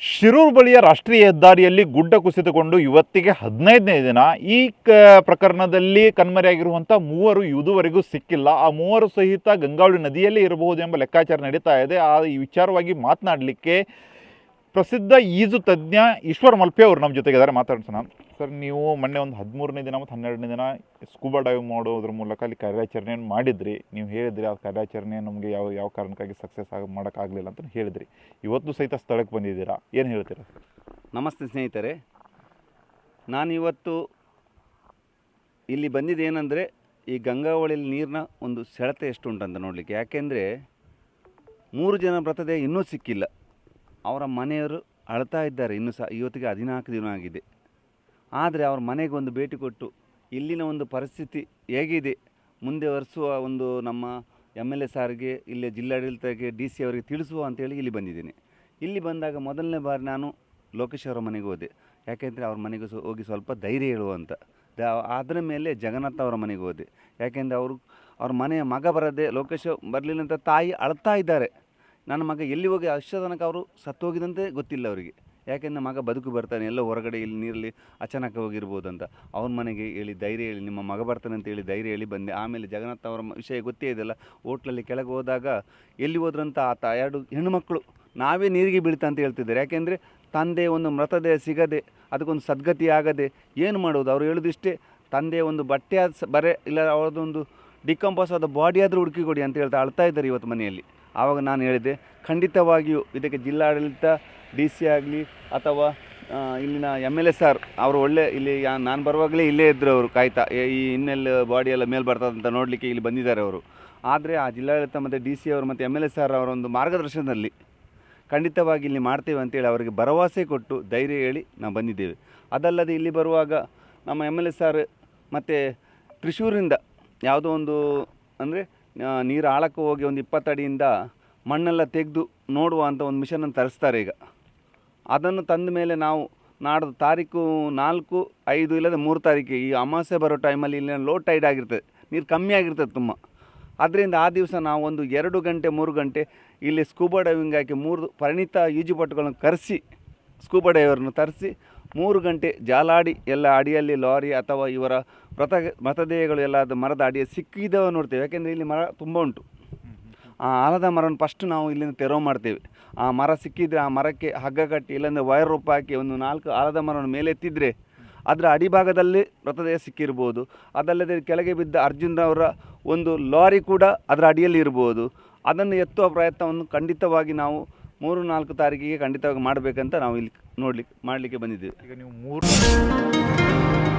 ಶಿರೂರು ಬಳಿಯ ರಾಷ್ಟ್ರೀಯ ಹೆದ್ದಾರಿಯಲ್ಲಿ ಗುಡ್ಡ ಕುಸಿತಗೊಂಡು ಇವತ್ತಿಗೆ 15ನೇ ದಿನ. ಈ ಪ್ರಕರಣದಲ್ಲಿ ಕಣ್ಮರೆಯಾಗಿರುವಂಥ ಮೂವರು ಇದುವರೆಗೂ ಸಿಕ್ಕಿಲ್ಲ. ಆ ಮೂವರು ಸಹಿತ ಗಂಗಾವಳಿ ನದಿಯಲ್ಲೇ ಇರಬಹುದು ಎಂಬ ಲೆಕ್ಕಾಚಾರ ನಡೀತಾ ಇದೆ. ಈ ವಿಚಾರವಾಗಿ ಮಾತನಾಡಲಿಕ್ಕೆ ಪ್ರಸಿದ್ಧ ಈಜು ತಜ್ಞ ಈಶ್ವರ್ ಮಲ್ಪೆ ಅವರು ನಮ್ಮ ಜೊತೆಗಿದ್ದಾರೆ. ಮಾತಾಡ್ಸೋಣ. ಸರ್, ನೀವು ಮೊನ್ನೆ ಒಂದು 13ನೇ ದಿನ ಮತ್ತು 12ನೇ ದಿನ ಸ್ಕೂಬಾ ಡೈವ್ ಮಾಡೋದ್ರ ಮೂಲಕ ಅಲ್ಲಿ ಕಾರ್ಯಾಚರಣೆಯನ್ನು ಮಾಡಿದ್ರಿ. ನೀವು ಹೇಳಿದ್ರಿ ಆ ಕಾರ್ಯಾಚರಣೆ ನಮಗೆ ಯಾವ ಕಾರಣಕ್ಕಾಗಿ ಸಕ್ಸಸ್ ಮಾಡೋಕ್ಕಾಗಲಿಲ್ಲ ಅಂತ ಹೇಳಿದ್ರಿ. ಇವತ್ತು ಸಹಿತ ಸ್ಥಳಕ್ಕೆ ಬಂದಿದ್ದೀರಾ, ಏನು ಹೇಳ್ತೀರಾ? ನಮಸ್ತೆ ಸ್ನೇಹಿತರೆ, ನಾನಿವತ್ತು ಇಲ್ಲಿ ಬಂದಿದ್ದೇನೆಂದರೆ ಈ ಗಂಗಾವಳಿಯಲ್ಲಿ ನೀರಿನ ಒಂದು ಸೆಳೆತ ಎಷ್ಟು ಉಂಟಂತ ನೋಡಲಿಕ್ಕೆ. ಯಾಕೆಂದರೆ 3 ಜನ ಮೃತದೇಹ ಇನ್ನೂ ಸಿಕ್ಕಿಲ್ಲ. ಅವರ ಮನೆಯವರು ಅಳ್ತಾ ಇದ್ದಾರೆ. ಇನ್ನೂ ಸಹ ಇವತ್ತಿಗೆ 14 ದಿನ ಆಗಿದೆ. ಆದರೆ ಅವ್ರ ಮನೆಗೆ ಒಂದು ಭೇಟಿ ಕೊಟ್ಟು ಇಲ್ಲಿನ ಒಂದು ಪರಿಸ್ಥಿತಿ ಹೇಗಿದೆ ಮುಂದೆ ಒರೆಸುವ ಒಂದು ನಮ್ಮ MLA ಸಾರಿಗೆ, ಇಲ್ಲೇ ಜಿಲ್ಲಾಡಳಿತಕ್ಕೆ DC ಅವರಿಗೆ ತಿಳಿಸುವ ಅಂತೇಳಿ ಇಲ್ಲಿ ಬಂದಿದ್ದೇನೆ. ಇಲ್ಲಿ ಬಂದಾಗ ಮೊದಲನೇ ಬಾರಿ ನಾನು ಲೋಕೇಶ್ ಅವರ ಮನೆಗೆ ಹೋದೆ. ಯಾಕೆಂದರೆ ಅವ್ರ ಮನೆಗೆ ಹೋಗಿ ಸ್ವಲ್ಪ ಧೈರ್ಯ ಹೇಳುವಂತ. ಅದರ ಮೇಲೆ ಜಗನ್ನಾಥ ಅವರ ಮನೆಗೆ ಹೋದೆ. ಯಾಕೆಂದರೆ ಅವ್ರ ಮನೆಯ ಮಗ ಬರದೆ ಲೋಕೇಶ್ ಬರಲಿಲ್ಲ ಅಂತ ತಾಯಿ ಅಳ್ತಾ ಇದ್ದಾರೆ. ನನ್ನ ಮಗ ಎಲ್ಲಿ ಹೋಗಿ ಅಷ್ಟು ತನಕ ಅವರು ಸತ್ತೋಗಿದಂತೆ ಗೊತ್ತಿಲ್ಲ ಅವರಿಗೆ. ಯಾಕೆಂದರೆ ಮಗ ಬದುಕು ಬರ್ತಾನೆ, ಎಲ್ಲ ಹೊರಗಡೆ ಇಲ್ಲಿ ನೀರಲ್ಲಿ ಅಚಾನಕ ಹೋಗಿರ್ಬೋದು ಅಂತ ಅವ್ರ ಮನೆಗೆ ಹೇಳಿ ಧೈರ್ಯ ಹೇಳಿ, ನಿಮ್ಮ ಮಗ ಬರ್ತಾನೆ ಅಂತ ಹೇಳಿ ಧೈರ್ಯ ಹೇಳಿ ಬಂದೆ. ಆಮೇಲೆ ಜಗನ್ನಾಥ ಅವರ ವಿಷಯ ಗೊತ್ತೇ ಇದೆಯಲ್ಲ, ಹೋಟ್ಲಲ್ಲಿ ಕೆಳಗೆ ಹೋದಾಗ ಎಲ್ಲಿ ಹೋದ್ರಂತ ಆತ 2 ಹೆಣ್ಣುಮಕ್ಕಳು ನಾವೇ ನೀರಿಗೆ ಬೀಳ್ತಾ ಅಂತ ಹೇಳ್ತಿದ್ದಾರೆ. ಯಾಕೆಂದರೆ ತಂದೆ ಒಂದು ಮೃತದೇಹ ಸಿಗದೆ ಅದಕ್ಕೊಂದು ಸದ್ಗತಿ ಆಗದೆ ಏನು ಮಾಡೋದು? ಅವರು ಹೇಳೋದಿಷ್ಟೇ, ತಂದೆ ಒಂದು ಬಟ್ಟೆ ಬರೆ ಇಲ್ಲ ಅವ್ರದ್ದೊಂದು ಡಿಕಂಪೋಸ್ ಆದ ಬಾಡಿ ಆದರೂ ಹುಡುಕಿ ಕೊಡಿ ಅಂತ ಹೇಳ್ತಾ ಅಳ್ತಾ ಇದ್ದಾರೆ ಇವತ್ತು ಮನೆಯಲ್ಲಿ. ಆವಾಗ ನಾನು ಹೇಳಿದೆ, ಖಂಡಿತವಾಗಿಯೂ ಇದಕ್ಕೆ ಜಿಲ್ಲಾಡಳಿತ, DC ಆಗಲಿ ಅಥವಾ ಇಲ್ಲಿನ MLA ಸಾರ್ ಅವರು ಒಳ್ಳೆ ಇಲ್ಲಿ ನಾನು ಬರುವಾಗಲೇ ಇಲ್ಲೇ ಇದ್ದರು. ಅವರು ಕಾಯ್ತಾ ಈ ಇನ್ನೆಲ್ಲ ಬಾಡಿ ಎಲ್ಲ ಮೇಲೆ ಬರ್ತದಂತ ನೋಡಲಿಕ್ಕೆ ಇಲ್ಲಿ ಬಂದಿದ್ದಾರೆ ಅವರು. ಆದರೆ ಆ ಜಿಲ್ಲಾಡಳಿತ ಮತ್ತು DC ಅವರು ಮತ್ತು MLA ಸಾರ್ ಅವರ ಒಂದು ಮಾರ್ಗದರ್ಶನದಲ್ಲಿ ಖಂಡಿತವಾಗಿ ಇಲ್ಲಿ ಮಾಡ್ತೇವೆ ಅಂತೇಳಿ ಅವರಿಗೆ ಭರವಸೆ ಕೊಟ್ಟು ಧೈರ್ಯ ಹೇಳಿ ನಾವು ಬಂದಿದ್ದೇವೆ. ಅದಲ್ಲದೆ ಇಲ್ಲಿ ಬರುವಾಗ ನಮ್ಮ MLA ಸಾರ್ ಮತ್ತು ತ್ರಿಶೂರಿಂದ ಯಾವುದೋ ಒಂದು ಅಂದರೆ ನೀರು ಆಳಕ್ಕೆ ಹೋಗಿ ಒಂದು 20 ಅಡಿಯಿಂದ ಮಣ್ಣೆಲ್ಲ ತೆಗೆದು ನೋಡುವ ಅಂತ ಒಂದು ಮಿಷನನ್ನು ತರಿಸ್ತಾರೆ ಈಗ. ಅದನ್ನು ತಂದ ಮೇಲೆ ನಾವು ನಾಡ್ದು ತಾರೀಕು 4, 5 ಇಲ್ಲದೆ 3 ತಾರೀಕಿಗೆ ಈ ಅಮಾವಾಸ್ಯೆ ಬರೋ ಟೈಮಲ್ಲಿ ಇಲ್ಲಿ ಲೋ ಟೈಡ್ ಆಗಿರ್ತದೆ, ನೀರು ಕಮ್ಮಿ ಆಗಿರ್ತದೆ ತುಂಬ. ಅದರಿಂದ ಆ ದಿವಸ ನಾವು ಒಂದು 2 ಗಂಟೆ 3 ಗಂಟೆ ಇಲ್ಲಿ ಸ್ಕೂಬಾ ಡೈವಿಂಗ್ ಹಾಕಿ 3 ಪರಿಣಿತ ಈಜುಪಟುಗಳನ್ನು ಕರೆಸಿ ಸ್ಕೂಬಾ ಡೈವರ್ನ ತರಿಸಿ 3 ಗಂಟೆ ಜಾಲಾಡಿ ಎಲ್ಲ ಅಡಿಯಲ್ಲಿ ಲಾರಿ ಅಥವಾ ಇವರ ಮೃತದೇಹಗಳು ಎಲ್ಲ ಅದು ಮರದ ಅಡಿಯ ಸಿಕ್ಕಿದವ ನೋಡ್ತೇವೆ. ಯಾಕೆಂದರೆ ಇಲ್ಲಿ ಮರ ತುಂಬ ಉಂಟು. ಆ ಆಲದ ಮರವನ್ನು ಫಸ್ಟ್ ನಾವು ಇಲ್ಲಿಂದ ತೆರವು ಮಾಡ್ತೇವೆ. ಆ ಮರ ಸಿಕ್ಕಿದರೆ ಆ ಮರಕ್ಕೆ ಹಗ್ಗ ಕಟ್ಟಿ ಇಲ್ಲಾಂದರೆ ವೈರ್ ರೂಪ ಹಾಕಿ ಒಂದು 4 ಆಲದ ಮರವನ್ನು ಮೇಲೆ ಎತ್ತಿದರೆ ಅದರ ಅಡಿಭಾಗದಲ್ಲಿ ಮೃತದೇಹ ಸಿಕ್ಕಿರ್ಬೋದು. ಅದಲ್ಲದೆ ಕೆಳಗೆ ಬಿದ್ದ ಅರ್ಜುನ್ರವರ ಒಂದು ಲಾರಿ ಕೂಡ ಅದರ ಅಡಿಯಲ್ಲಿ ಇರ್ಬೋದು. ಅದನ್ನು ಎತ್ತುವ ಪ್ರಯತ್ನವನ್ನು ಖಂಡಿತವಾಗಿ ನಾವು 3-4 ತಾರೀಕಿಗೆ ಖಂಡಿತವಾಗಿ ಮಾಡಬೇಕಂತ ನಾವು ಇಲ್ಲಿ ಮಾಡಲಿಕ್ಕೆ ಬಂದಿದ್ದೇವೆ. ಈಗ ನೀವು 3